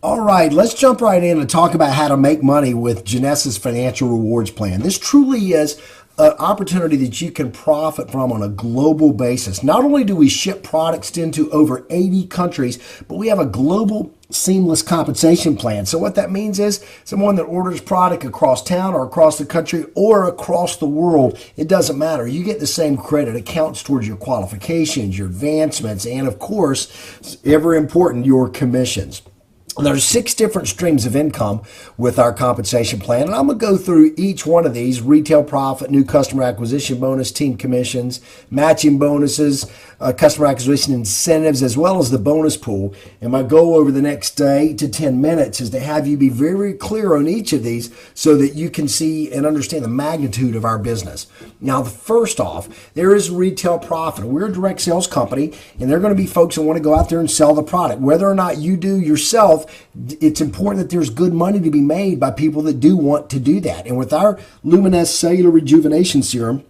All right, let's jump right in and talk about how to make money with Jeunesse financial rewards plan. This truly is an opportunity that you can profit from on a global basis. Not only do we ship products into over 80 countries, but we have a global seamless compensation plan. So what that means is someone that orders product across town or across the country or across the world, it doesn't matter. You get the same credit. It counts towards your qualifications, your advancements, and of course, ever important, your commissions. There's 6 different streams of income with our compensation plan, and I'm going to go through each one of these: retail profit, new customer acquisition bonus, team commissions, matching bonuses, customer acquisition incentives, as well as the bonus pool. And my goal over the next 8 to 10 minutes is to have you be very, very clear on each of these so that you can see and understand the magnitude of our business. Now, first off, there is retail profit. We're a direct sales company, and they're going to be folks that want to go out there and sell the product. Whether or not you do yourself, it's important that there's good money to be made by people that do want to do that. And with our Luminous Cellular Rejuvenation Serum,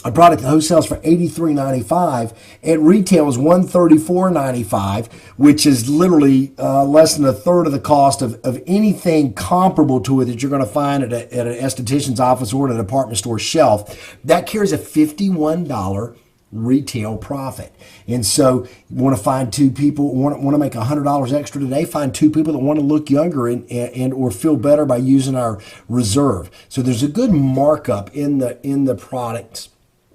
a product that wholesales for $83.95, at retail is $134.95, which is literally less than a third of the cost of anything comparable to it that you're going to find at an esthetician's office or at a department store shelf. That carries a $51 retail profit. And so you want to find 2 people, want to make $100 extra today, find 2 people that want to look younger and or feel better by using our reserve. So there's a good markup in the products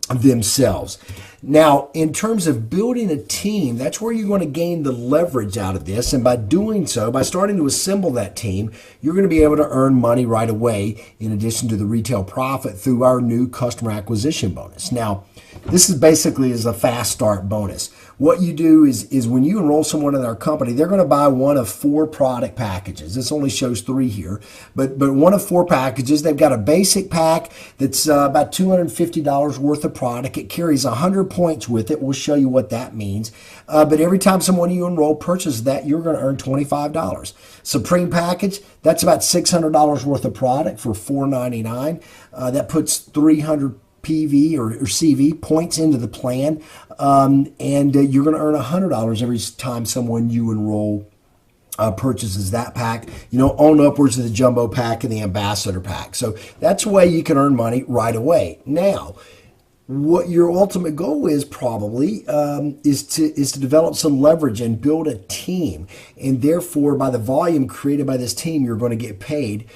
themselves. Now, in terms of building a team, that's where you're going to gain the leverage out of this. And by doing so, by starting to assemble that team, you're going to be able to earn money right away in addition to the retail profit through our new customer acquisition bonus. Now, this is basically a fast start bonus. What you do is when you enroll someone in our company, they're going to buy one of 4 product packages. This only shows 3 here, but one of 4 packages. They've got a basic pack that's about $250 worth of product. It carries 100 points with it. We'll show you what that means. But every time someone you enroll purchases that, you're going to earn $25. Supreme package, that's about $600 worth of product for $499. That puts 300 PV or CV points into the plan, and you're going to earn $100 every time someone you enroll purchases that pack, on upwards to the jumbo pack and the ambassador pack. So that's a way you can earn money right away. Now, what your ultimate goal is probably is to develop some leverage and build a team, and therefore by the volume created by this team, you're going to get paid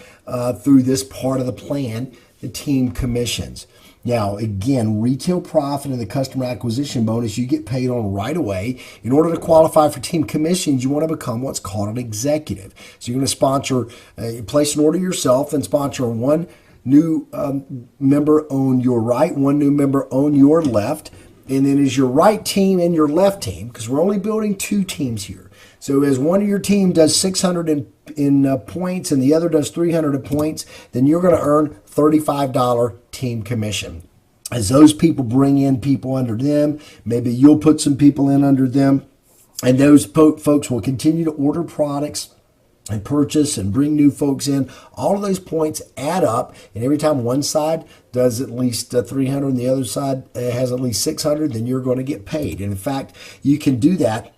through this part of the plan, the team commissions. Now, again, retail profit and the customer acquisition bonus you get paid on right away. In order to qualify for team commissions, you want to become what's called an executive. So you're going to sponsor, place an order yourself and sponsor 1 new member on your right, 1 new member on your left, and then is your right team and your left team, because we're only building 2 teams here. So as one of your team does 600 in points and the other does 300 points, then you're going to earn $35 team commission. As those people bring in people under them, maybe you'll put some people in under them, and those folks will continue to order products and purchase and bring new folks in. All of those points add up, and every time one side does at least 300 and the other side has at least 600, then you're going to get paid. And in fact, you can do that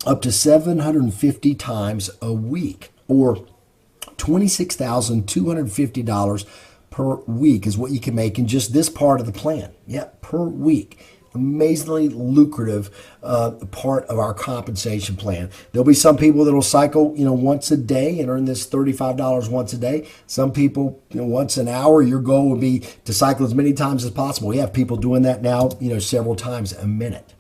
up to 750 times a week, or $26,250 per week is what you can make in just this part of the plan. Yeah, per week. Amazingly lucrative part of our compensation plan. There'll be some people that will cycle, once a day and earn this $35 once a day. Some people, once an hour. Your goal would be to cycle as many times as possible. We have people doing that now, several times a minute.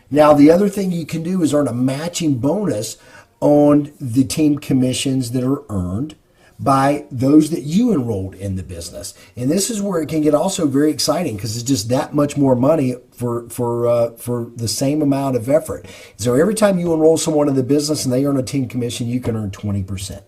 Now, the other thing you can do is earn a matching bonus on the team commissions that are earned by those that you enrolled in the business. And this is where it can get also very exciting, because it's just that much more money for the same amount of effort. So every time you enroll someone in the business and they earn a team commission, you can earn 20%.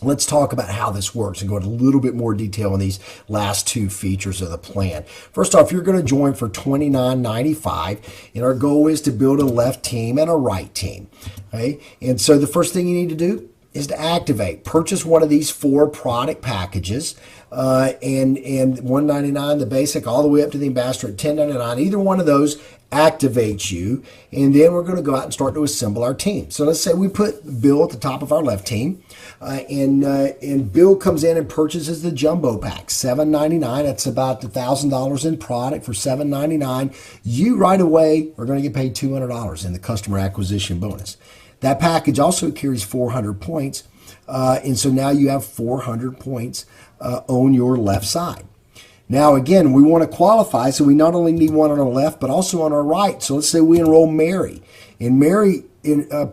Let's talk about how this works and go into a little bit more detail on these last 2 features of the plan. First off, you're going to join for $29.95, and our goal is to build a left team and a right team. Okay? And so the first thing you need to do is to activate. Purchase one of these 4 product packages, and $199 the basic, all the way up to the ambassador at $10.99. Either one of those activate you, and then we're going to go out and start to assemble our team. So let's say we put Bill at the top of our left team, and Bill comes in and purchases the jumbo pack, $7.99. That's about $1,000 in product for $7.99. You right away are going to get paid $200 in the customer acquisition bonus. That package also carries 400 points, and so now you have 400 points on your left side. Now, again, we want to qualify, so we not only need one on our left, but also on our right. So let's say we enroll Mary, and Mary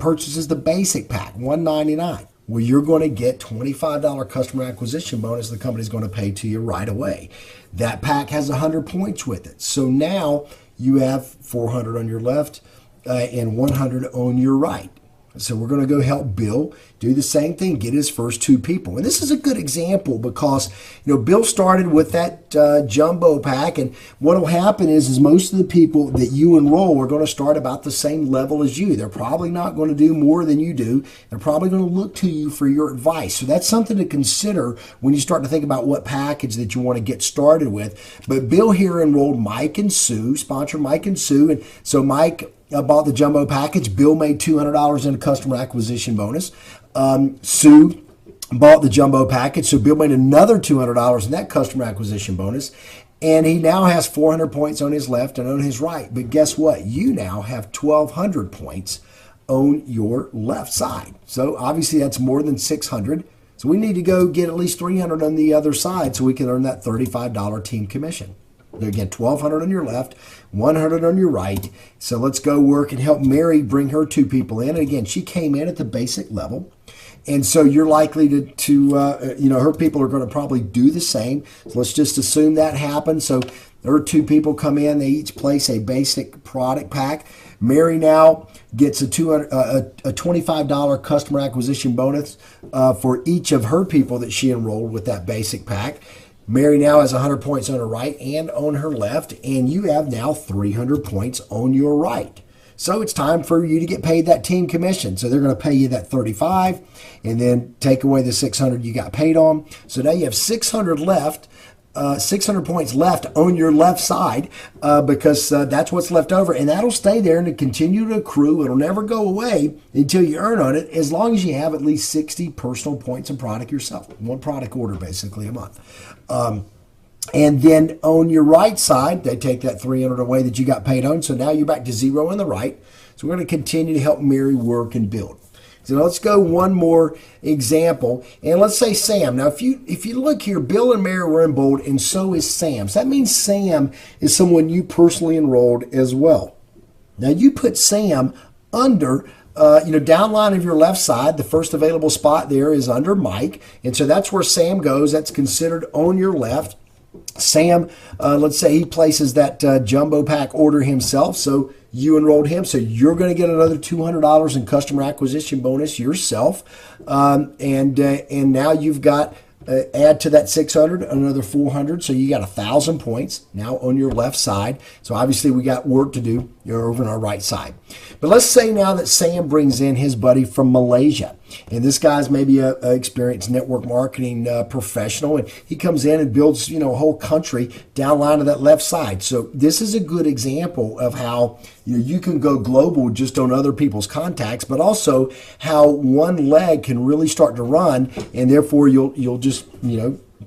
purchases the basic pack, $199. Well, you're going to get $25 customer acquisition bonus the company's going to pay to you right away. That pack has 100 points with it. So now you have 400 on your left and 100 on your right. So we're going to go help Bill do the same thing, get his first two people. And this is a good example because, Bill started with that jumbo pack, and what will happen is most of the people that you enroll are going to start about the same level as you. They're probably not going to do more than you do. They're probably going to look to you for your advice. So that's something to consider when you start to think about what package that you want to get started with. But Bill here enrolled Mike and Sue, sponsored Mike and Sue, and so Mike bought the jumbo package. Bill made $200 in a customer acquisition bonus. Sue bought the jumbo package, so Bill made another $200 in that customer acquisition bonus. And he now has 400 points on his left and on his right. But guess what? You now have 1,200 points on your left side. So obviously that's more than 600. So we need to go get at least 300 on the other side so we can earn that $35 team commission. Again, 1,200 on your left, 100 on your right. So let's go work and help Mary bring her two people in. And again, she came in at the basic level. And so you're likely to her people are going to probably do the same. So let's just assume that happens. So her two people come in. They each place a basic product pack. Mary now gets a $25 customer acquisition bonus for each of her people that she enrolled with that basic pack. Mary now has 100 points on her right and on her left, and you have now 300 points on your right. So it's time for you to get paid that team commission. So they're going to pay you that 35 and then take away the 600 you got paid on. So now you have 600 left, 600 points left on your left side because that's what's left over. And that'll stay there and continue to accrue. It'll never go away until you earn on it, as long as you have at least 60 personal points in product yourself. One product order basically a month. And then on your right side, they take that 300 away that you got paid on. So now you're back to zero on the right. So we're going to continue to help Mary work and build. So let's go one more example. And let's say Sam. Now, if you look here, Bill and Mary were in bold, and so is Sam. So that means Sam is someone you personally enrolled as well. Now, you put Sam under down line of your left side. The first available spot there is under Mike. And so that's where Sam goes. That's considered on your left. Sam, let's say he places that jumbo pack order himself. So you enrolled him. So you're going to get another $200 in customer acquisition bonus yourself. And now you've got add to that 600 another 400, so you got 1,000 points now on your left side. So obviously we got work to do. You're over on our right side. But let's say now that Sam brings in his buddy from Malaysia, and this guy's maybe a experienced network marketing professional, and he comes in and builds a whole country down line of that left side. So this is a good example of how you can go global just on other people's contacts, but also how one leg can really start to run, and therefore you'll just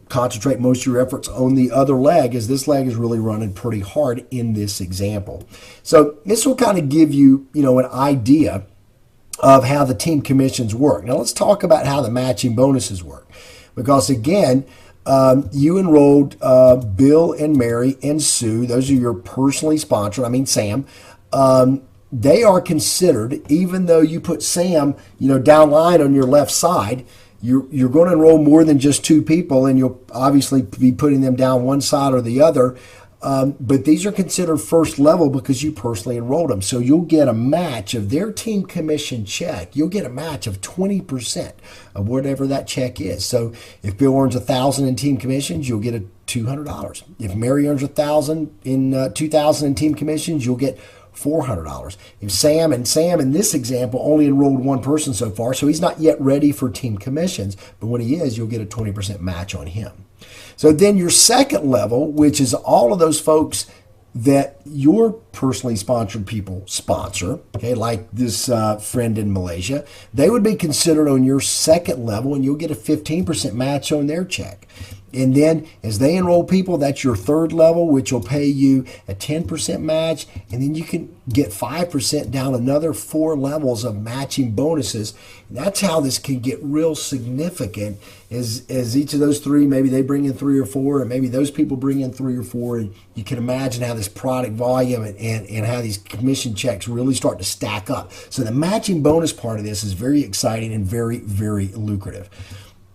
concentrate most of your efforts on the other leg, as this leg is really running pretty hard in this example. So this will kind of give you an idea of how the team commissions work. Now let's talk about how the matching bonuses work, because again, you enrolled Bill and Mary and Sue. Those are your personally sponsored. I mean Sam. They are considered, even though you put Sam down line on your left side, you're going to enroll more than just two people, and you'll obviously be putting them down one side or the other. But these are considered first level because you personally enrolled them. So you'll get a match of their team commission check. You'll get a match of 20% of whatever that check is. So if Bill earns $1,000 in team commissions, you'll get a $200. If Mary earns $2,000 in team commissions, you'll get $400. If Sam in this example only enrolled one person so far, so he's not yet ready for team commissions, but when he is, you'll get a 20% match on him. So then your second level, which is all of those folks that your personally sponsored people sponsor, okay, like this friend in Malaysia, they would be considered on your second level, and you'll get a 15% match on their check. And then as they enroll people, that's your third level, which will pay you a 10% match. And then you can get 5% down another 4 levels of matching bonuses. And that's how this can get real significant as each of those 3, maybe they bring in 3 or 4, and maybe those people bring in 3 or 4. And you can imagine how this product volume and how these commission checks really start to stack up. So the matching bonus part of this is very exciting and very, very lucrative.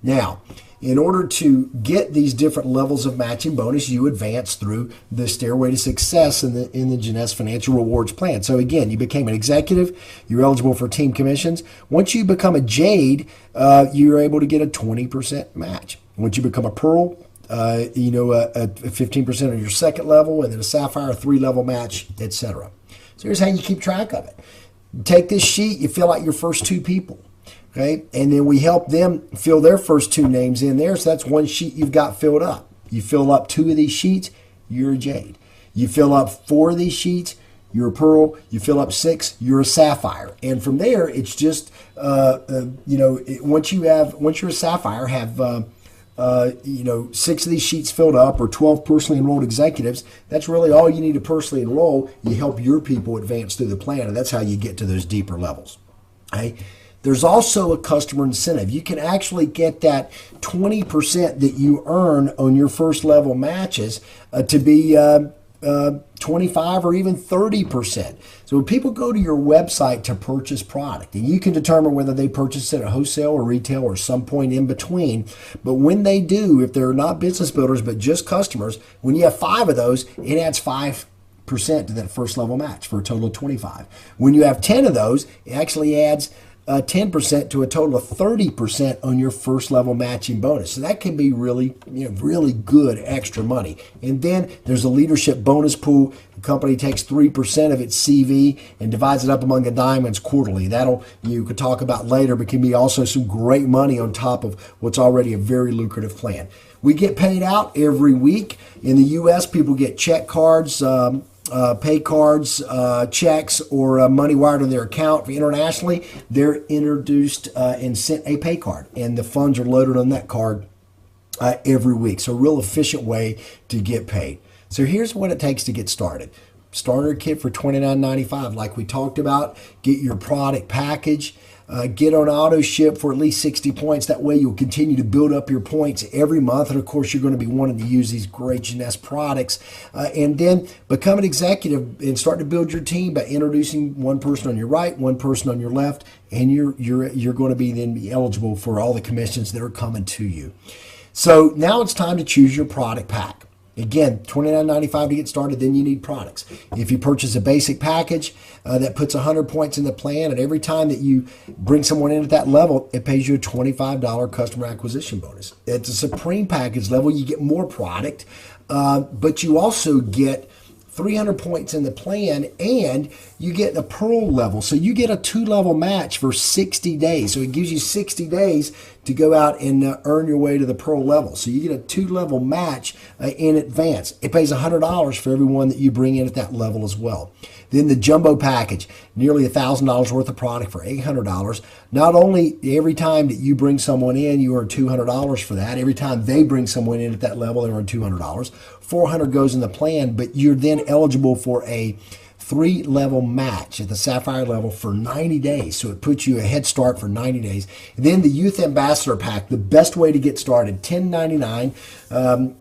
Now, in order to get these different levels of matching bonus, you advance through the Stairway to Success in the Jeunesse Financial Rewards Plan. So again, you became an executive, you're eligible for team commissions. Once you become a Jade, you're able to get a 20% match. Once you become a Pearl, a 15% on your second level, and then a Sapphire, a 3-level match, etc. So here's how you keep track of it. Take this sheet, you fill out your first 2 people. Okay, and then we help them fill their first 2 names in there. So that's 1 sheet you've got filled up. You fill up 2 of these sheets, you're a Jade. You fill up 4 of these sheets, you're a Pearl. You fill up 6, you're a Sapphire. And from there, it's just once you're a Sapphire, have 6 of these sheets filled up, or 12 personally enrolled executives. That's really all you need to personally enroll. You help your people advance through the plan, and that's how you get to those deeper levels. Okay. There's also a customer incentive. You can actually get that 20% that you earn on your first level matches to be 25 or even 30%. So when people go to your website to purchase product, and you can determine whether they purchase it at wholesale or retail or some point in between, but when they do, if they're not business builders but just customers, when you have 5 of those, it adds 5% to that first level match for a total of 25. When you have 10 of those, it actually adds 10% to a total of 30% on your first level matching bonus. So that can be really, really good extra money. And then there's a leadership bonus pool. The company takes 3% of its CV and divides it up among the diamonds quarterly. You could talk about later, but can be also some great money on top of what's already a very lucrative plan. We get paid out every week. In the U.S., people get check cards, pay cards, checks, or money wired on their account. Internationally, they're introduced and sent a pay card, and the funds are loaded on that card every week. So a real efficient way to get paid. So here's what it takes to get started. Starter kit for $29.95, like we talked about. Get your product package. Get on auto ship for at least 60 points. That way you'll continue to build up your points every month. And of course, you're going to be wanting to use these great Jeunesse products. And then become an executive and start to build your team by introducing 1 person on your right, 1 person on your left, and you're going to be eligible for all the commissions that are coming to you. So now it's time to choose your product pack. Again, $29.95 to get started, then you need products. If you purchase a basic package that puts 100 points in the plan, and every time that you bring someone in at that level, it pays you a $25 customer acquisition bonus. At the Supreme package level, you get more product, but you also get 300 points in the plan, and you get the Pearl level. So you get a 2-level match for 60 days. So it gives you 60 days to go out and earn your way to the Pearl level. So you get a 2-level match in advance. It pays $100 for everyone that you bring in at that level as well. Then the Jumbo package, nearly $1,000 worth of product for $800. Not only every time that you bring someone in, you earn $200 for that. Every time they bring someone in at that level, they earn $200. $400 goes in the plan, but you're then eligible for a 3-level match at the Sapphire level for 90 days. So it puts you a head start for 90 days. And then the Youth Ambassador Pack, the best way to get started, $10.99,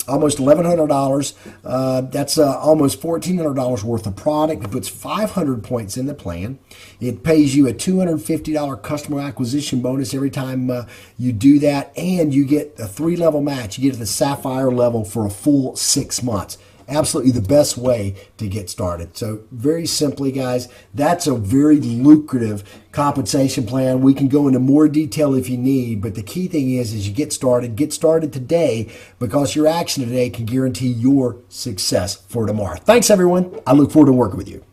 almost $1,100. That's almost $1,400 worth of product. It puts 500 points in the plan. It pays you a $250 customer acquisition bonus every time you do that. And you get a 3-level match. You get to the Sapphire level for a full 6 months. Absolutely the best way to get started. So very simply, guys, that's a very lucrative compensation plan. We can go into more detail if you need, but the key thing is you get started today, because your action today can guarantee your success for tomorrow. Thanks, everyone. I look forward to working with you.